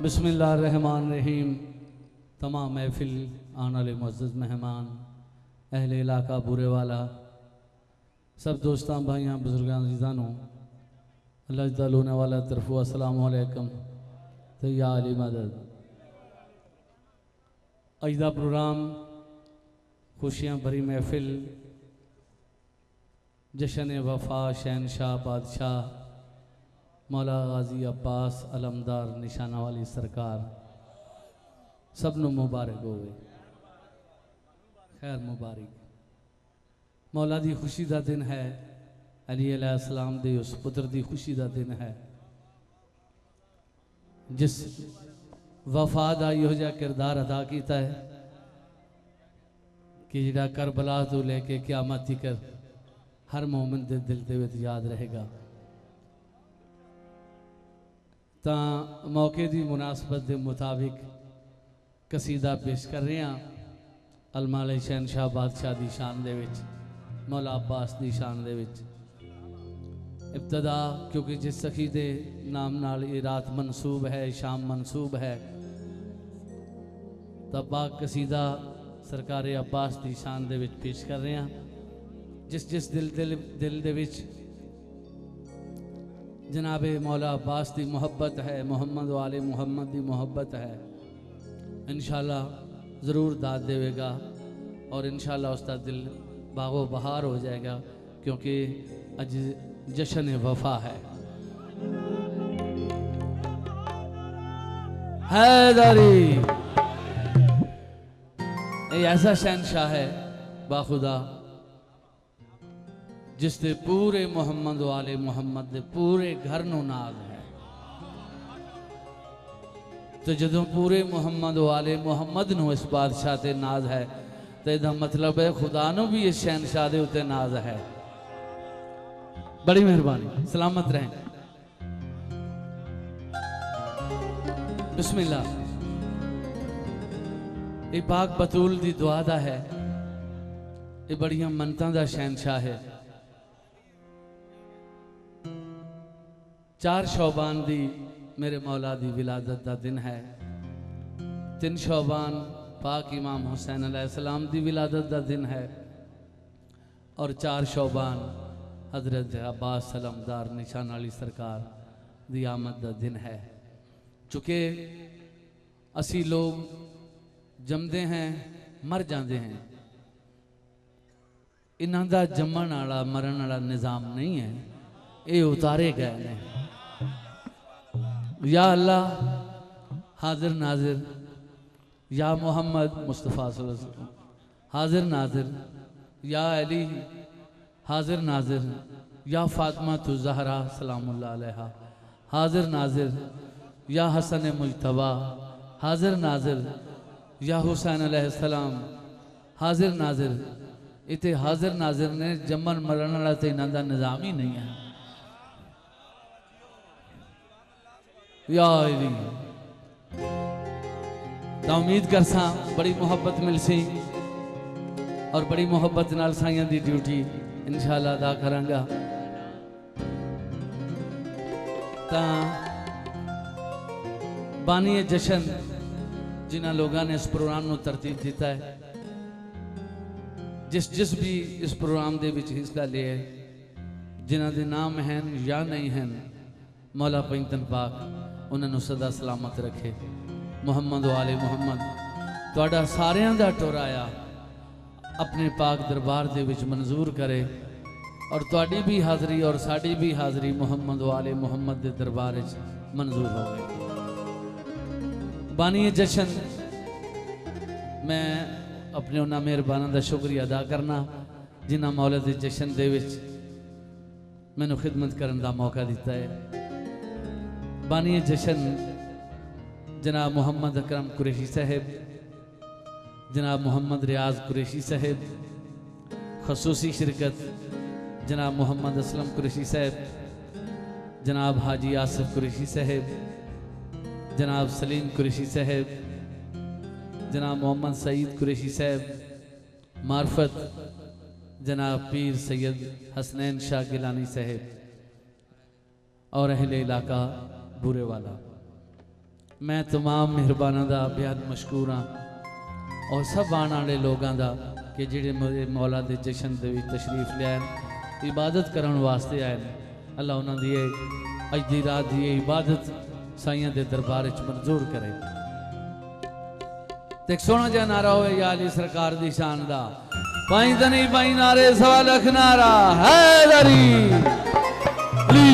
बिस्मिल्लाहिर्रहमानिर्रहीम। तमाम महफिल आने वाले मुअज़्ज़ज़ मेहमान, अहले इलाका बुरेवाला, सब दोस्तां भाइयां बुजुर्गां अज़ीज़ानो, अल्लाह दिता लोने वाला तरफो अस्सलामु अलैकुम ते या अली मदद। अज दा प्रोग्राम खुशियां भरी महफिल, जश्न वफा शहनशाह बादशाह मौला गाजी अब्बास अलमदार निशाना वाली सरकार सबनों मुबारक होवे। खैर मुबारक। मौला दी खुशी का दिन है, अली अलैहिस्सलाम दे उस पुत्र दी खुशी का दिन है जिस वफा दा इहो जिहा किरदार अदा किया है कि जिहड़ा करबला तो लेके क़यामत तक हर मोमिन दे दिल दे विच याद रहेगा। तो मौके की मुनासबत के मुताबिक कसीदा पेश कर रहे हैं अलमाले शहनशाह बादशाह की शान दे विच, मौला अब्बास की शान दे विच। इब्तदा क्योंकि जिस सखी के नाम नाल ये रात मनसूब है, शाम मनसूब है, तो पाक कसीदा सरकार अब्बास की शान दे विच पेश कर रहे हैं। जिस दिल दे विच जनाबे मौला अब्बास की मुहब्बत है, मोहम्मद वाले मुहम्मद की मुहब्बत है, इंशाअल्लाह ज़रूर दाद देगा और इंशाअल्लाह उसका दिल बागो बहार हो जाएगा, क्योंकि अज जश्न वफा है। हैदरी ये ऐसा शहनशाह है बाखुदा जिससे पूरे मोहम्मद वाले मोहम्मद दे पूरे घर नूं नाज है। तो जदों पूरे मोहम्मद वाले मोहम्मद नूं इस बादशाह ते नाज है, तो इसका मतलब है खुदा नूं भी इस शहनशाह दे उत्ते नाज है। बड़ी मेहरबानी, सलामत रहें। बिस्मिल्लाह। ये पाक बतूल दी दुआ दा है, ये बड़िया मनतां दा शहनशाह है। 4 शौबान दी मेरे मौला दी विलादत का दिन है। 3 शौबान पाक इमाम हुसैन अलैहिस्सलाम दी विलादत का दिन है और 4 शौबान हजरत अब्बास अलमदार निशान वाली सरकार दी आमद का दिन है। चूँकि असी लोग जमते हैं मर जाते हैं, इन्हां दा जमन वाला मरण वाला निज़ाम नहीं है, ये उतारे गए हैं। या अल्लाह हाजिर नाजिर, या मोहम्मद मुस्तफ़ा सल्लल्लाहु अलैहि वसल्लम हाजिर नाजिर, या अली हाजिर नाजिर, या फातिमा तु ज़हरा सलामुल्लाह अलैहा हाजिर नाजिर, या हसन मुज्तबा हाजिर नाजिर, या हुसैन अलैहिस्सलाम हाजिर नाजिर। इतने हाजिर नाजिर ने जमन मरण वाला तो इन्हां दा निज़ाम ही नहीं है। या तो उम्मीद करसा बड़ी मुहब्बत मिल सी और बड़ी मुहब्बत नाल साइयां दी ड्यूटी इंशाअल्लाह अदा करांगा। ता बानी जशन जिन्होंने लोगों ने इस प्रोग्राम को तरतीब दिता है, जिस भी इस प्रोग्राम के हिस्सा लिया, जिन्हों के नाम हैं या नहीं हैं, मौला पैंतन पाक उन्होंने सदा सलामत रखे। मोहम्मद वाले मोहम्मद तुहाडा सारियां दा टोराया अपने पाक दरबार दे विच मंजूर करे और तुहाडी भी हाज़री और साड़ी भी हाज़री मोहम्मद वाले मोहम्मद दे दरबार विच मंजूर होवे। बानी जशन मैं अपने उन्होंने मेहरबाना का शुक्रिया अदा करना जिन्हें मौला के जशन दे विच मैनू खिदमत करने का मौका दिता है। बानी जशन जनाब मोहम्मद अकरम कुरैशी साहब, जनाब मोहम्मद रियाज कुरैशी साहब, खसूसी शिरकत जनाब मोहम्मद असलम कुरैशी साहब, जनाब हाजी आसिफ कुरैशी साहब, जनाब सलीम कुरैशी साहब, जनाब मोहम्मद सईद कुरैशी साहब, मार्फत जनाब पीर सैयद हसनैन शाह गिलानी साहब और अहले इलाका बुरेवाला। मैं तमाम मेहरबाना का बेहद मशकूर हाँ और सब आने वाले लोगों का कि जिहड़े मेरे मौला के जशन के तशरीफ लिया इबादत करने वास्ते आए हैं। अल्लाह उन्होंने अज की रात की इबादत साइयां के दरबार मंजूर करे। ते एक सोहना जिहा नारा होवे या अली सरकार दी शान दा, पाई तनी पाई नारे सवा लख नारा हैदरी अली।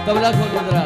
तबला खोलो जरा।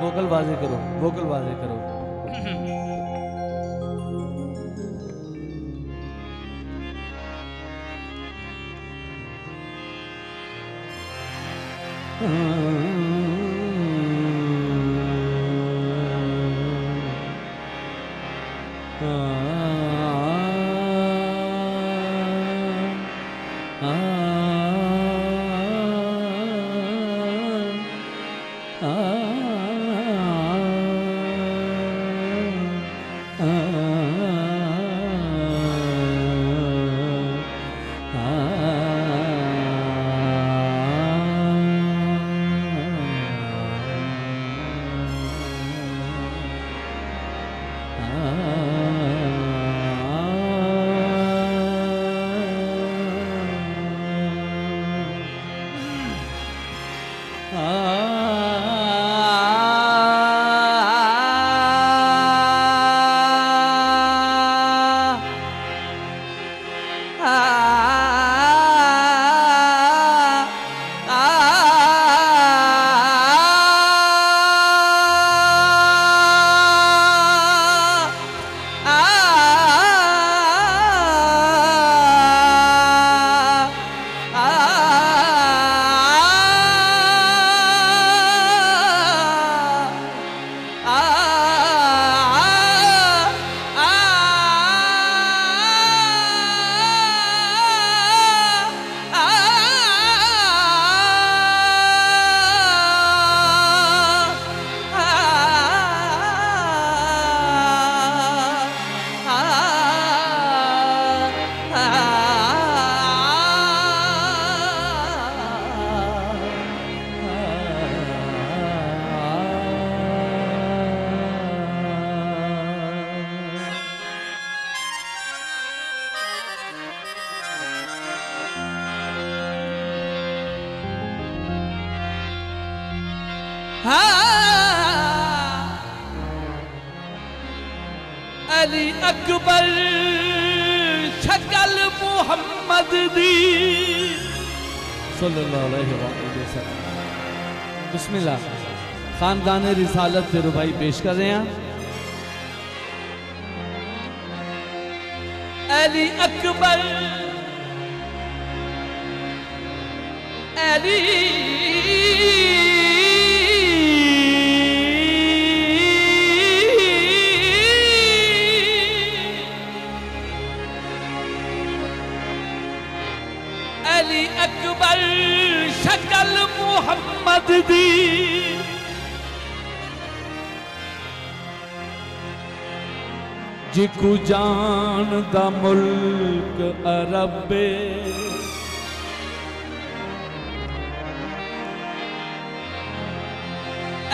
वोकल बाजी करो, वोकल बाजी करो। अली अकबर शकल मुहम्मद दी सल्लल्लाहु अलैहि वसल्लम। बिस्मिल्लाह। खानदान रिसालत फिर भाई पेश कर रहे हैं अली अकबर अली अली अकबर शकल मुहम्मद दी जिकू जान दा मुल्क अरबे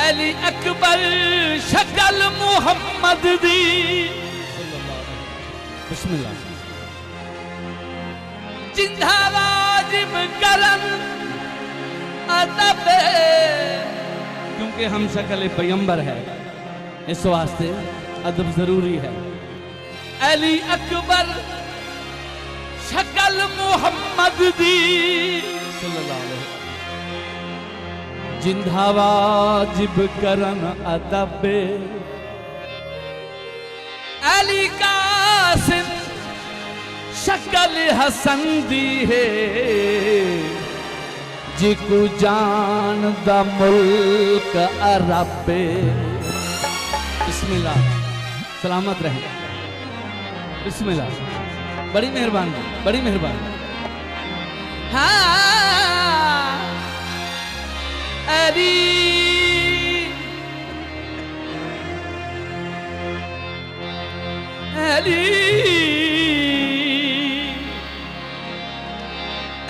अली अकबर शकल मुहम्मद दी बिस्मिल्लाह। जिंदा वाजिब करम अदब क्योंकि हम शकल पैगंबर है इस वास्ते अदब जरूरी है। अली अकबर शकल मुहम्मद दी सल्लल्लाहु अलैहि जिंदा वाजिब करन अदब अली कासिम शकल हसन दी है जिकू जान दा मुल्क अरब। बिस्मिल्लाह। सलामत रहे। बिस्मिल्लाह। बड़ी मेहरबानी बड़ी मेहरबानी। हाँ अली अली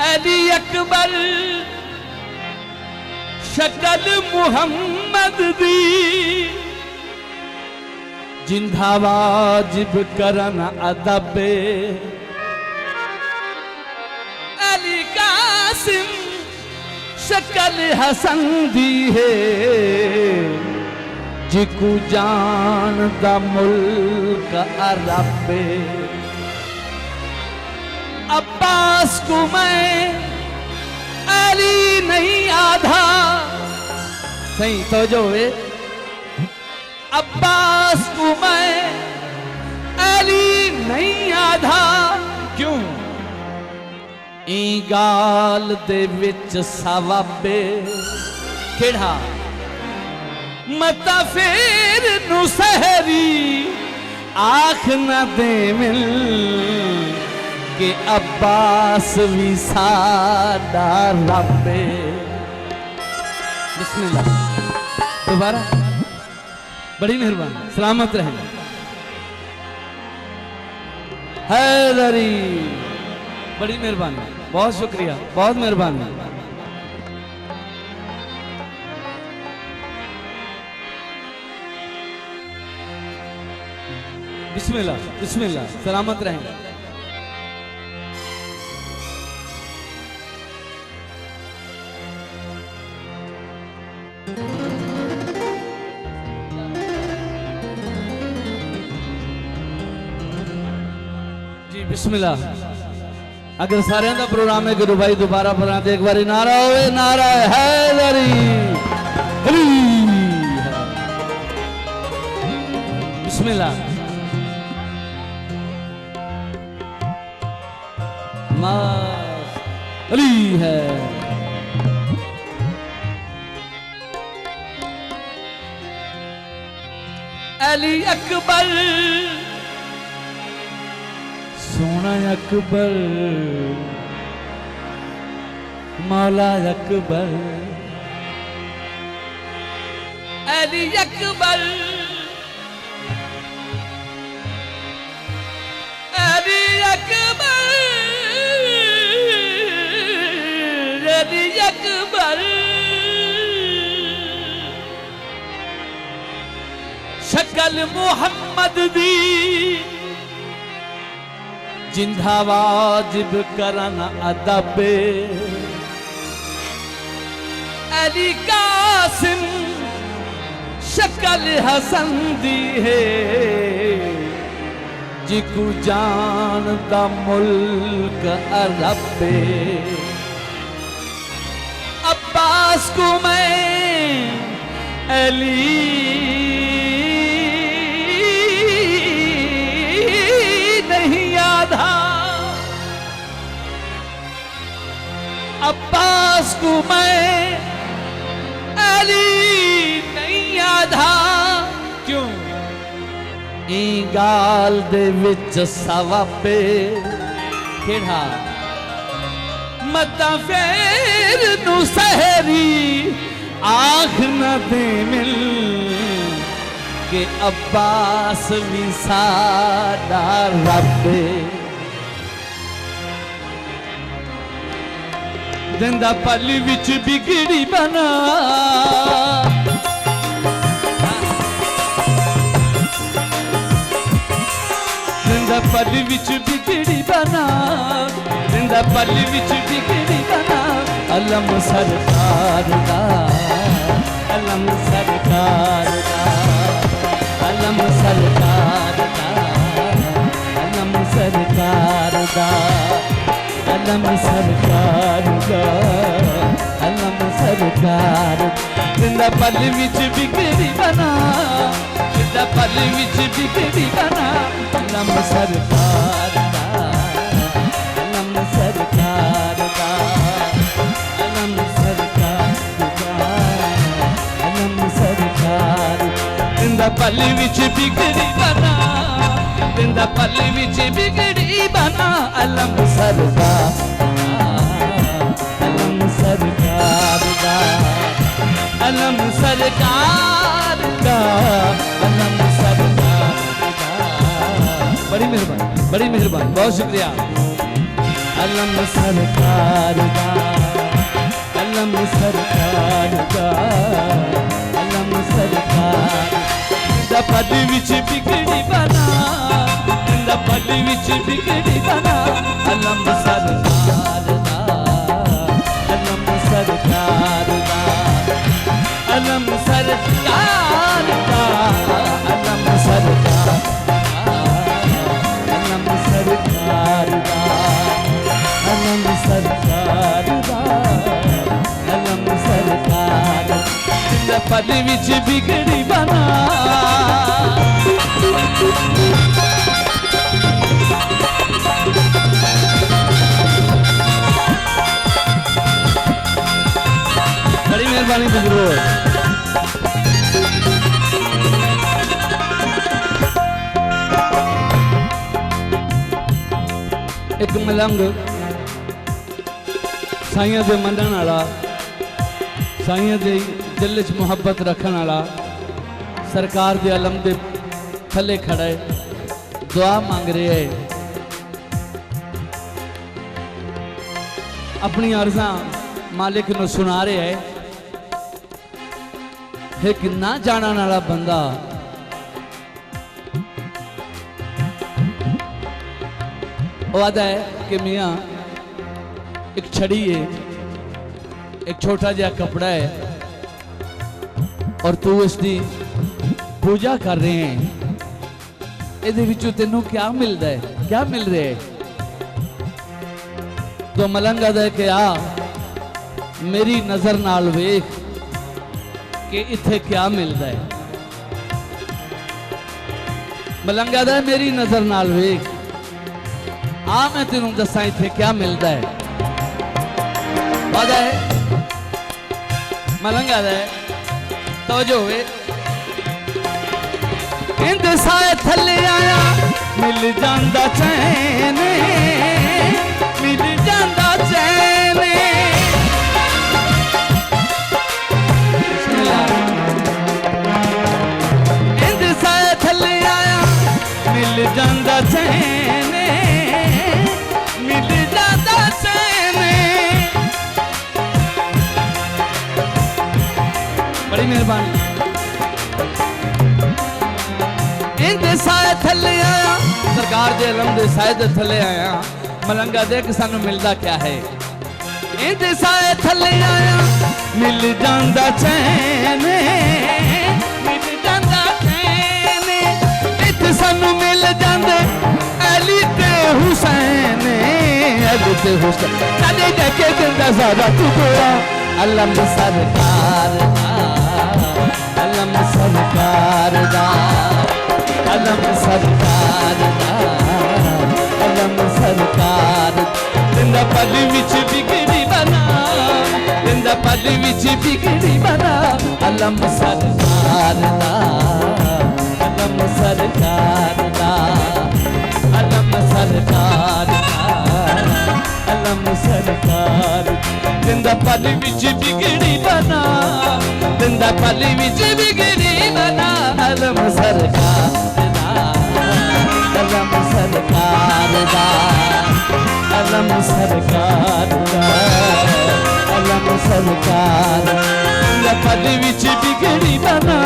अली अकबर शकल मुहम्मद दी जिंदा वाजिब करन अदब अली कासिम शकल हसन दी है जिकू जान दा मुल्क अरब। अब्बास को मैं अली नहीं आधा सही तो जो है अब्बास को मैं अली नहीं आधा क्यों ई गाल दे विच सवाबे खिड़ा मता फेर नु सहरी आख न दे मिल के अब्बास भी साडा रब्बे। बिस्मिल्लाह। दोबारा। बड़ी मेहरबानी। सलामत रहें। हैदरी बड़ी मेहरबानी बहुत शुक्रिया बहुत मेहरबानी। बिस्मिल्लाह बिस्मिल्लाह। सलामत रहें। जी बिस्मिल्लाह। अगर सारे का प्रोग्राम है गुरु भाई दोबारा बना दे एक बार नारा होवे नारा हैदरी। बिस्मिल्लाह। अली है अली अकबर सोना अकबर मौला अकबर अली अकबर अली अकबर अली अकबर शकल मुहम्मद दी जिंदा वाजिब करन अदब अली कासिम शकल हसन दी है जिकू जान दा मुल्क अरबे अब्बास को मैं अली नहीं आधा, अब्बास को मैं अली नहीं आधा। क्यों ई गाल दे विच सवापे खेड़ा मता फेर नू सहरी आख न दे मिल के अब्बास भी साडा रब्बे। जिंदा पली विच बिगड़ी बना जिंदा पली विच बिगड़ी बना, जिंदा पली विच बिगड़ी बना। अलम सरकार दा, अलम सरकार दा, अलम सरकार दा, अलम सरकार दा, अलम सरकार दा, अलम सरकार। जिंदा पली विच बिगड़ी बना, जिंदा पली विच बिगड़ी बना। अलम सरकार दा, अलम सरकार दा, अलम सरकार दा, अलम सरकार। जिंदा पली विच बिगड़ी बना, जिंदा पली विच बिगड़ी बना। अलम सरकार दा, अलम सरकार दा, अलम सरकार दा, अलम सरकार दा। बड़ी मेहरबानी, बड़ी मेहरबानी, बहुत शुक्रिया। अलम सरकार दा, अलम सरकार दा, अलम सरकार। जिंदा पली विच बिगड़ी बना, जिंदा पली विच बिगड़ी बना। अलम सरकार दा, अलम सरकार दा, अलम सरकार दा, अलम सरकार दा, अलम सरकार दा, अलम सरकार दा, अलम सरकार। जिंदा पली विच बिगड़ी बना। बड़ी मेहरबानी बुजुर्गों। एक मलंग साइयां दे मनण वाला, साइयां दे दिल च मुहब्बत रखण वाला, सरकार दे अलम दे थले खड़ा है, दुआ मांग रहे है। अपनी अर्जा मालिक नूं सुना रहे है। एक ना जानन वाला बंदा वादा है कि मियाँ एक छड़ी है, एक छोटा जिहा कपड़ा है और तू इसकी पूजा कर रहे हैं। इहदे विचों तैनूं क्या मिलता है, क्या मिल रहा है? तो मलंग आदा है कि आ मेरी नजर नाल वेख कि इत्थे क्या मिलता है। मलंग आदा है मेरी नजर नाल वेख, आ मैं तेनू दसा इत्थे क्या मिलता है। वादा है मलंग आदा है तवज्जो होवे। इंदे साए थले आया मिल जांदा चैन, मिल जांदा चैन। इंदे साए थले आया मिल जांदा चैन, मिल जांदा चैन। बड़ी मेहरबानी। इंदे साए थले आया, सरकार दे अलम दे साए दे थले आया। मलंगा देख सानू मिलदा क्या है। इंदे साए थले आया मिल जांदा चैन, मिल जांदा चैन। इत्थे सानू मिल जांदे ते हुस्न नाले देखे जिंदा सारा टुकड़ा अलम सरकार दा अलम सरकार दा अलम सरकार दा अलम सरकार जिंदा पली विच बिगड़ी बना जिंदा पली विच बिगड़ी बना अलम सरकार दा अलम सरकार दा अलम सरकार अलम सरकार जिंदा पल विच बिगड़ी बना जिंदा पल विच बिगड़ी बना अलम सरकार अलम सरकार अलम सरकार अलम सरकार जिंदा पल विच बिगड़ी बना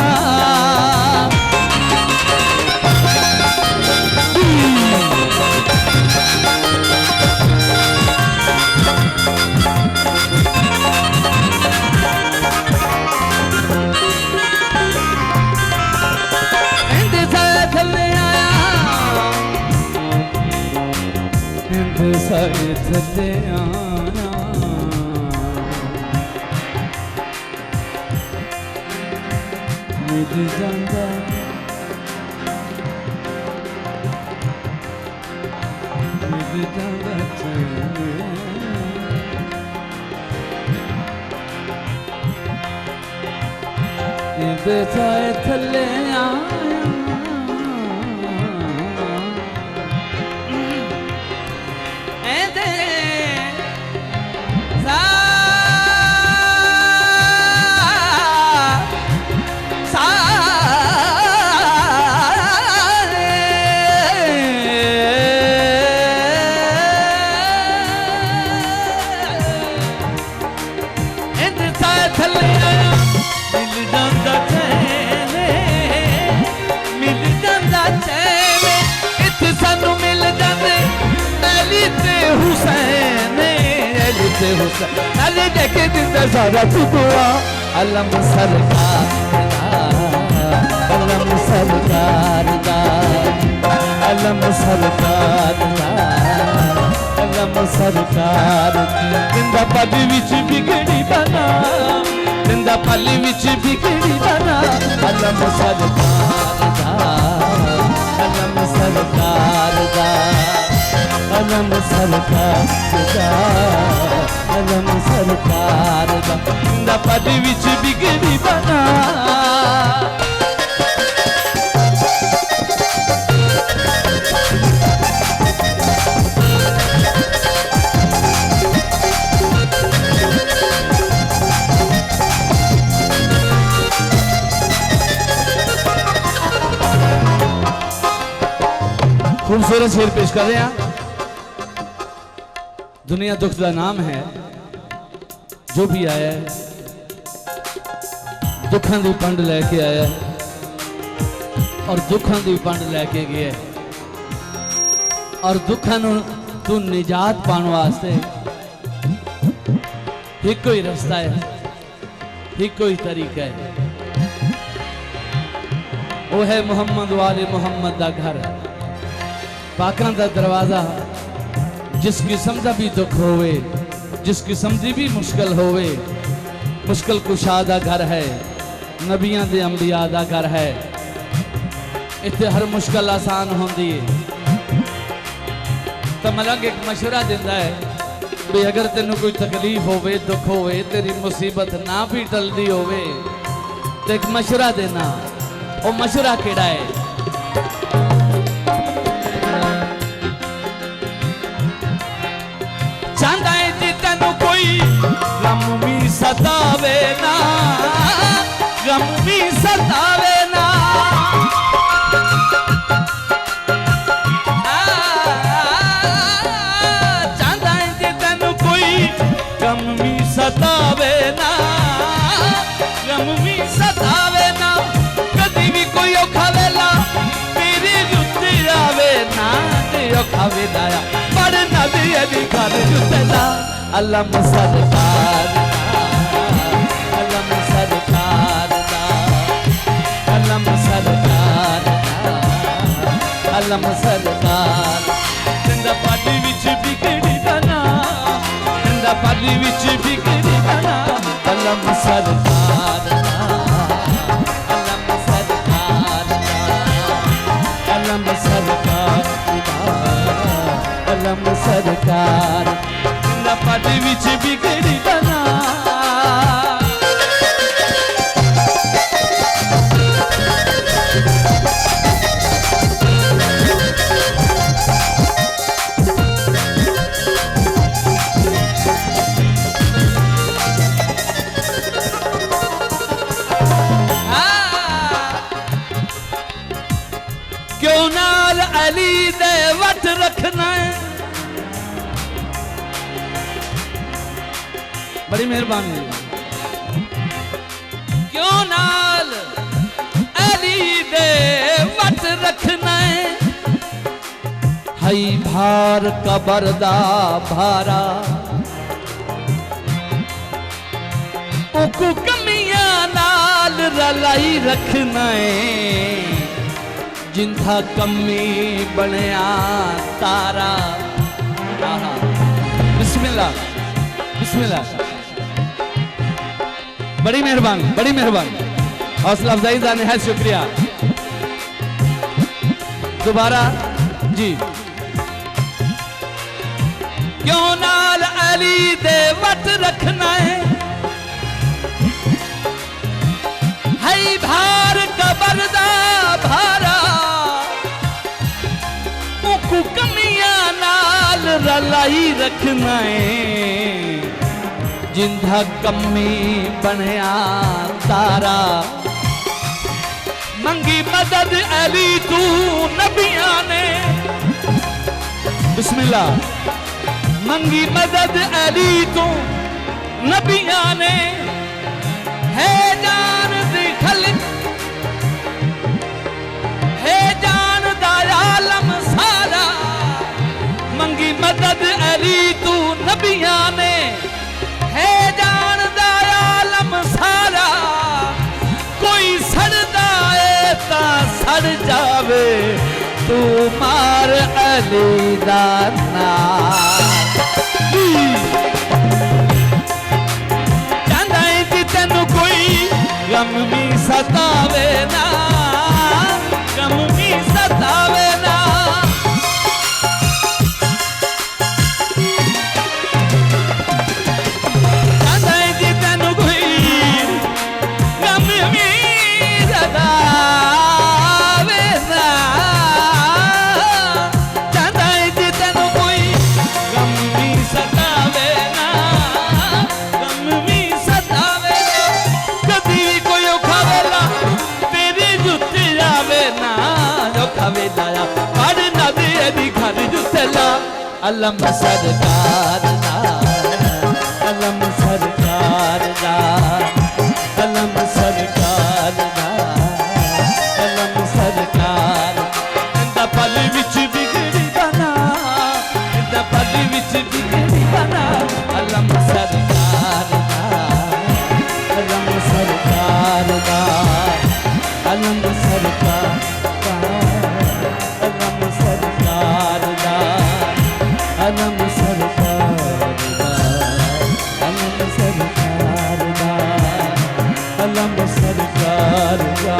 सारे थले आना मिल जांदा मिल जांदा चैन सारे थले आया नाले देखे जिंदा सारा टुकड़ा अलम सरकार अलम सरकार अलम सरकार अलम सरकार जिंदा पल विच बिगड़ी बना जिंदा पल विच बिगड़ी बना अलम सरकार अलम सरकार अलम सरकार अलम सरकार जिंदा पल विच बिगड़ी बना खूबसूरत शेर पेश कर रहे हैं। दुनिया दुख का नाम है, जो भी आया है दुखों की पंड लैके आया और दुखों की पंड लैके गया और दुखों तू निजात पाने वास्ते एक ही रास्ता है, एक ही तरीका है, वो है मोहम्मद वाले मोहम्मद का घर, पाकां दा दरवाजा। जिस किस्म का भी दुख होवे, जिस किस्म की भी मुश्किल होवे, मुश्किल कुशा दा घर है, नबियां दे अंबिया दा घर है। इत्थे हर मुश्किल आसान होंदी है। तो मलंग एक मशवरा दिंदा है भी अगर तेनू कोई तकलीफ होवे, दुख होवे, तेरी मुसीबत ना भी टलदी होवे तो एक मशवरा देना। वो मशवरा केड़ा है? चाहता है जी तेनू कोई गम भी सतावे ना, गम भी सतावे ना, चाहता है जी तेनू कोई गम भी सतावे ना, गम भी सतावे ना, कदी भी कोई औखा वेला मेरे जुत्ते आवे ना, ते औखा वेला बड़े नदी अली घर जुत्तेला। अलम सरकार अलम सरकार अलम सरकार अलम सरकार जिंदा पाटी विच बिगड़ी बना इंदा पल विच बिगड़ी बना अलम सरकार अलम सरकार अलम सरकार अलम सरकार इंदा पल विच बिगड़ी बना अली दे वट रखना है बड़ी मेहरबानी क्यों नाल अली दे वट रखना है हई भार कबर दा भारा उकू कमियां नाल रलाई रखना है जिंदा कमी बनया तारा बिस्मिल्लाह बिस्मिल्लाह बड़ी मेहरबानी हौसला अफजाई का निहायत शुक्रिया दोबारा जी क्यों नाल अली दे वट रखना है हई भार कबर दा भारा कमियां नाल रलाई रखना है जिंदा कमी बनया तारा मंगी मदद अली तू नबियां ने बिस्मिल्लाह मंगी मदद अली तू नबियां ने है जान दी खलक है जान दा आलम सारा मंगी मदद अली तू नबियां ने है जान दा आलम सारा कोई सड़दा है ता सड़ जावे तू मार अली दा नाम चाहंदा है कि तेनू कोई गम भी सतावे ना गम भी सतावे ना अलम सरकार दा अलम सरकार दा अलम सरकार दा अलम सरकार इंदा पल विच बिगड़ी बना इंदा पल विच बिगड़ी बना अलम सरकार दा अलम सरकार दा अलम सरकार अलम सरकार दा अलम सरकार दा अलम सरकार दा अलम सरकार दा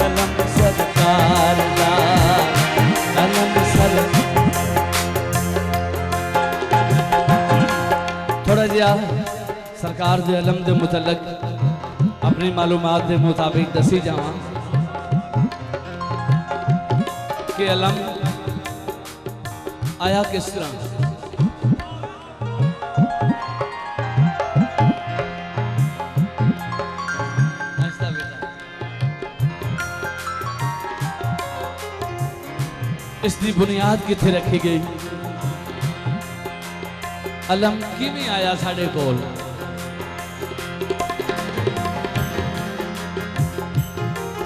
अलम सरकार दा अलम सरकार थोड़ा जिहा सरकार दे अलम दे मुतल्लक अपनी मालूमात के मुताबिक दसी जावां कि अलम आया किस तरह इसकी बुनियाद किथे रखी गई अलम किवें आया साडे कोल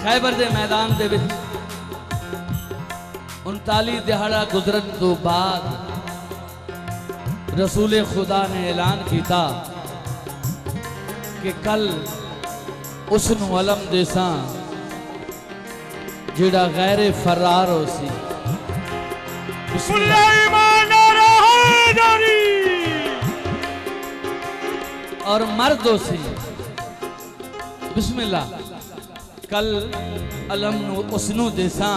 खैबर दे मैदान दे विच 39 दिहाड़ा गुजरन तो बाद रसूल खुदा ने ऐलान किया कि कल उसनू अलम देसा जिहड़ा गैर फरार हो सी और मर्दों से बिस्मिल्लाह कल अलम उसनू देसा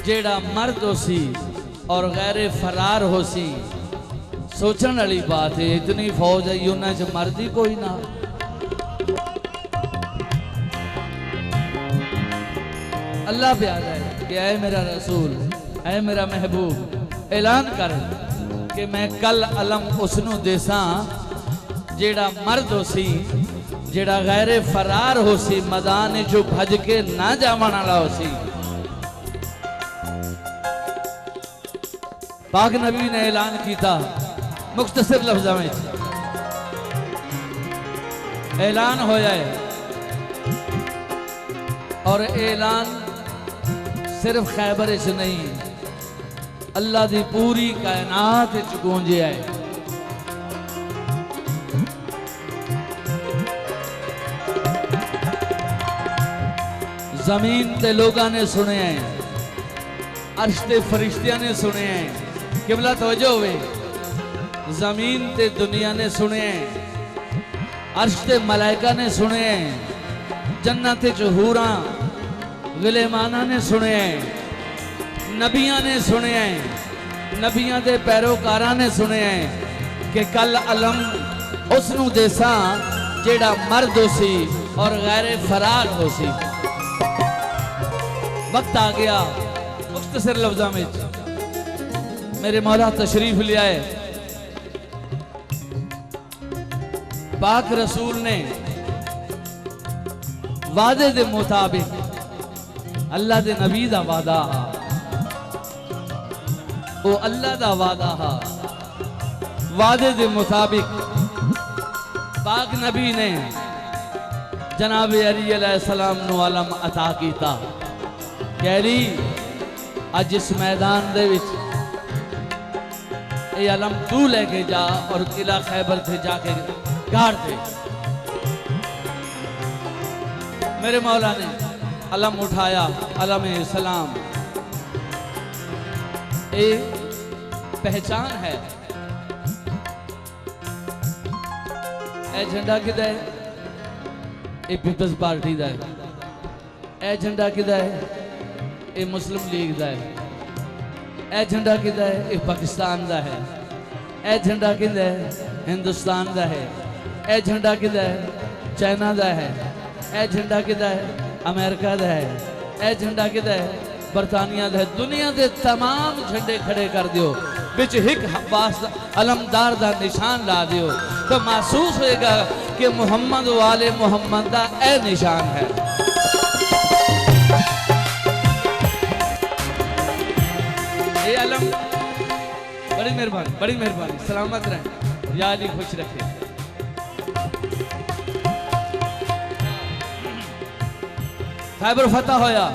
जेड़ा मर्द हो सी और गैर फरार हो सी। सोचने वाली बात है, इतनी फौज है उन्हें च मर्द ही कोई ना। अल्लाह प्यार है कि ऐ मेरा रसूल, ऐ मेरा महबूब, ऐलान कर कि मैं कल अलम उसनू देसा जेड़ा मर्द हो सी, जेड़ा गैर फरार हो सी, मैदान जो भज के ना जावन वाला हो सी। पाक नबी ने ऐलान किया मुख्तसर लफ्ज़ों में ऐलान होया है, और ऐलान सिर्फ खैबर च नहीं, अल्लाह की पूरी कायनात च गूंजिया है। जमीन ते लोगों ने सुने हैं, अर्श ते फरिश्तियां ने सुने हैं। किबला तवज्जो हुए, जमीन ते दुनिया ने सुने हैं, अर्श ते मलाइका ने सुने हैं, जन्नत च हूरा गिलेमाना ने सुने हैं, नबियां ने सुने हैं, नबियां दे पैरोकारा ने सुने हैं कि कल अलम उसनू देसा जेड़ा मर्द हो सी और गैर फरार हो सी। वक्त आ गया मुख्तसर लफ्ज़ों में मेरे मौला तशरीफ ले आए। पाक रसूल ने वादे दे मुताबिक, अल्लाह दे नबी दा वादा हा, वो अल्लाह दा वादा हा, वादे दे मुताबिक पाक नबी ने जनाब अली अलैहिस्सलाम नु अलम अता कीता। कहली अज इस मैदान दे विच ये अलम तू लेके जा और किला खैबर से जाके गाड़ दे। मेरे मौला ने अलम उठाया, अलम सलाम ए पहचान है। ए झंडा किदा है? ए पीपल्स पार्टी दा है। ए झंडा किदा है? ए मुस्लिम लीग दा है। ए झंडा किदा है? ए पाकिस्तान दा है। ए झंडा किदा है? हिंदुस्तान दा है। ए झंडा किदा है? चाइना दा है। ए झंडा किदा है? अमेरिका दा है। ए झंडा किदा है? बरतानिया दा है। दुनिया के तमाम झंडे खड़े कर दियो, बिच हिक अब्बास अलमदार दा निशान ला दियो, तो महसूस होएगा कि मोहम्मद वाले मोहम्मद दा ए निशान है। ये अलम बड़ी मेहरबानी, बड़ी मेहरबानी। सलामत रहें, या अली खुश रखे। खैबर फतह होया।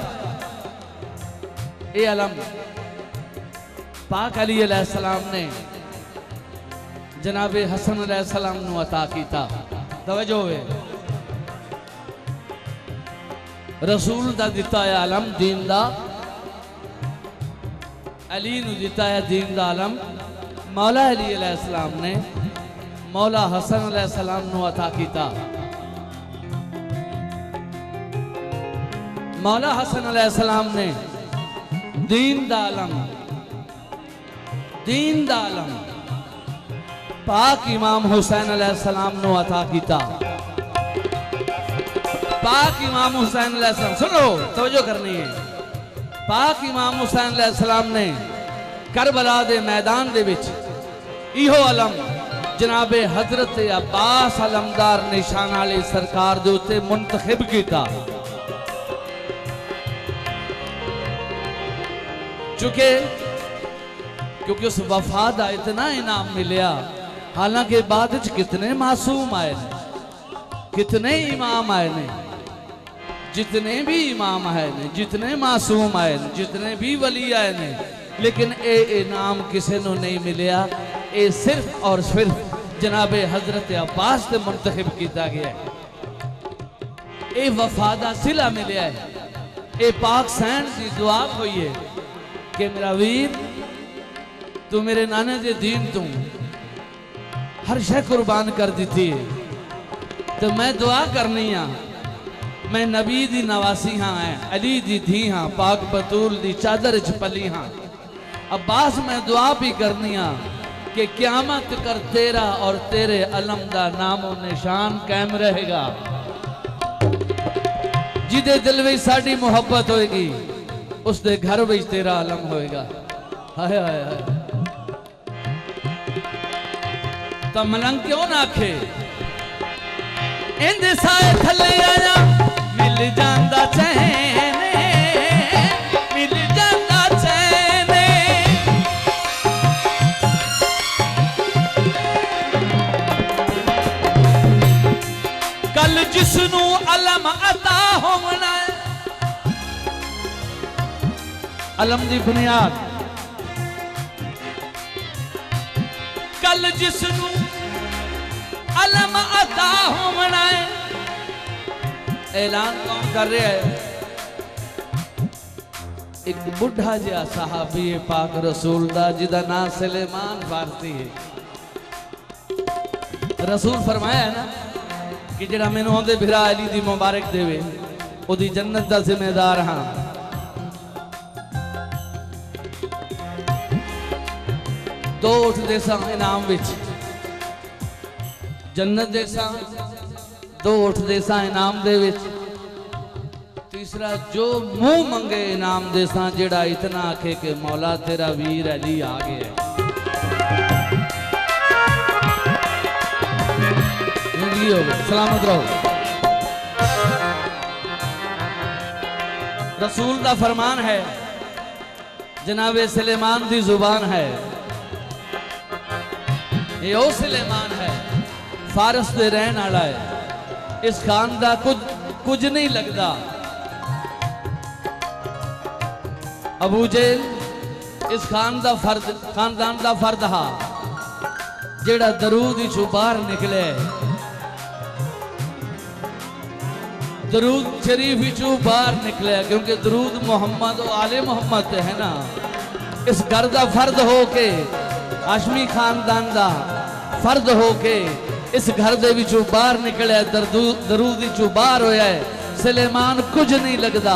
ये अलम पाक अली अलैहिस्सलाम ने जनाब हसन अलैहिस्सलाम नु अता कीता। तवज्जो होवे, रसूल दा दिता है अलम दीन दा, अली नु दिता है दीन दा अलम। मौला अली अलैहिस्सलाम ने मौला हसन अलैहिस्सलाम नु अता कीता। मौला हसन अलैहिस्सलाम ने दीन दा अलम, दीन दा अलम पाक इमाम हुसैन अलैहिस्सलाम नु अता कीता। पाक इमाम हुसैन अलैहिस्सलाम, सुनो तवज्जो करनी है, पाक इमाम हुसैन अलैहिस्सलाम ने करबला दे मैदान दे विच इहो अलम जनाबे हजरत अब्बास अलमदार निशान वाले सरकार दे उत्ते मुंतखब कीता। क्योंकि उस वफा दा इतना इनाम मिलिया। हालांकि बाद विच कितने मासूम आए ने, कितने इमाम आए ने, जितने भी इमाम आए ने, जितने मासूम आए ने, जितने भी वली आए ने, लेकिन ए इनाम किसी को नहीं मिलिया। ये सिर्फ और सिर्फ जनाबे हजरत अब्बास से मुंतखब किया गया है। ये वफादा सिला मिले है। ये पाक सैन की दुआ हुई है कि मेरा वीर तू मेरे नाने दे दीन तू हर शय कुर्बान कर दी थी। तो मैं दुआ करनी हाँ, मैं नबी दी नवासी हाँ, अली दी थी हाँ, पाक बतूल दी चादर च पली हाँ। अब्बास मैं दुआ भी करनी हाँ कि क़यामत कर तेरा और तेरे अलम दा नामो निशान कायम रहेगा। जिदे दिल में साड़ी मुहब्बत होएगी उस दे घर में तेरा अलम होएगा। हाय हाय हाय। तो मलंग क्यों ना आखे इंद साए थले आया मिल जांदा चैन, मिल जांदा चैन। कल जिसनू अलम अता होना, अलम दी बुनियाद कल जिसनू अलम अता होना है। ऐलान कौन कर रहा है? एक बुढ़ा जिहा सहाबी पाक रसूल दा जिदा नाम सुलेमान फारसी है। रसूल फरमाया है ना कि जिहड़ा मैनू आंदे भिरा अली दी मुबारक देवे ओदी जन्नत दा जिम्मेदार हाँ। दो उठ देसा इनाम विच जन्नत देसा, दो उठ देसा इनाम दे विच। तीसरा जो मुंह मंगे इनाम देसा जेड़ा इतना आखे कि मौला तेरा वीर अली आ गया। सलामत रहो। रसूल दा फरमान है, जनाबे सुलेमान दी जुबान है, ये ओ सुलेमान है फारस दे रहन वाला है। इस खान दा कुछ नहीं लगता। अबू जेल इस खानदान दा फर्द हा जेड़ा दरूद ही बाहर निकले, दरूद शरीफ ही बाहर निकले, क्योंकि दरूद मोहम्मद और आले मोहम्मद है ना। इस घर दा फर्द हो के हाशमी खानदान दा फर्द हो के इस घर दे विचों बाहर निकले, दरूद विचों बाहर होया है। सुलेमान कुछ नहीं लगता,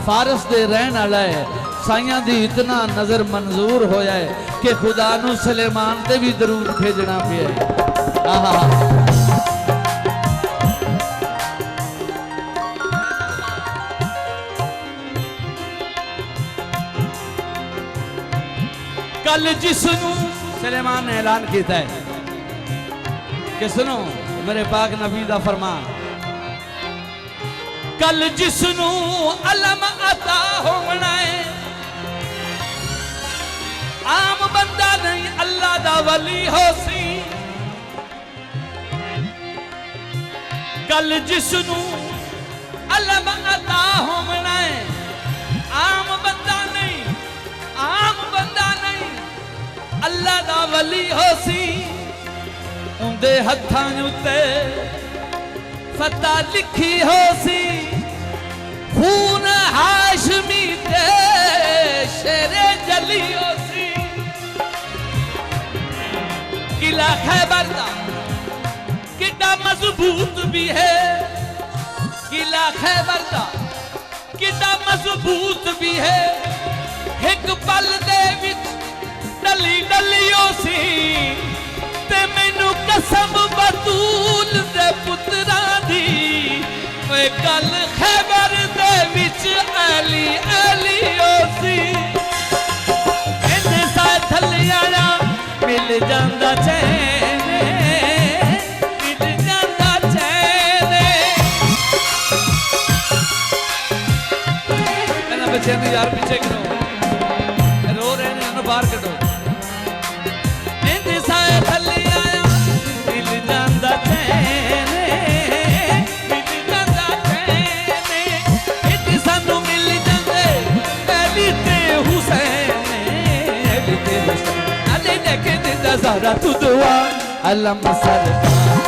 फारस दे रहन वाला है। साइयां दी इतना नजर मंजूर होया है कि खुदा नू सुलेमान ते भी दरूद भेजना पिया है। आहा कल जिसनू सुलेमान ने ऐलान किया है कि सुनो मेरे पाक नबी दा फरमान, कल जिसनू अलम अता होना है, आम बंदा नहीं अल्लाह दा वली हो सी। कल जिसनू अलम अता होना है, आम बंदा नहीं, आम बंदा नहीं अल्लाह दा वली हो सी। उंदे हत्थां उत्ते फतह लिखी हो सी, खून हाशमी ते शेरे जली हो सी। किला खैबर दा कितना मजबूत भी है, किला खैबर दा कितना मजबूत भी है। एक पल दे विच डली डली हो सी, ते मैनू कसम बतूल दे पुत्रा दी, ओए कल खैबर दे विच अली अली हो सी। इन्ने सा थल्ले आया मिल जांदा चैन, मिल जांदा चैन। कहना बच्चे ने यार पीछे करो, रो रहे ने उन्हें बाहर करो। इन्ने सा थल्ले आया मिल जांदा चैन, मिल जांदा चैन। इन्ने सानू मिल जांदे अली ते हुसैन, अली ते हुसैन। अली देखे दिंदा ज़हरा तू दुआ अलम सरकार।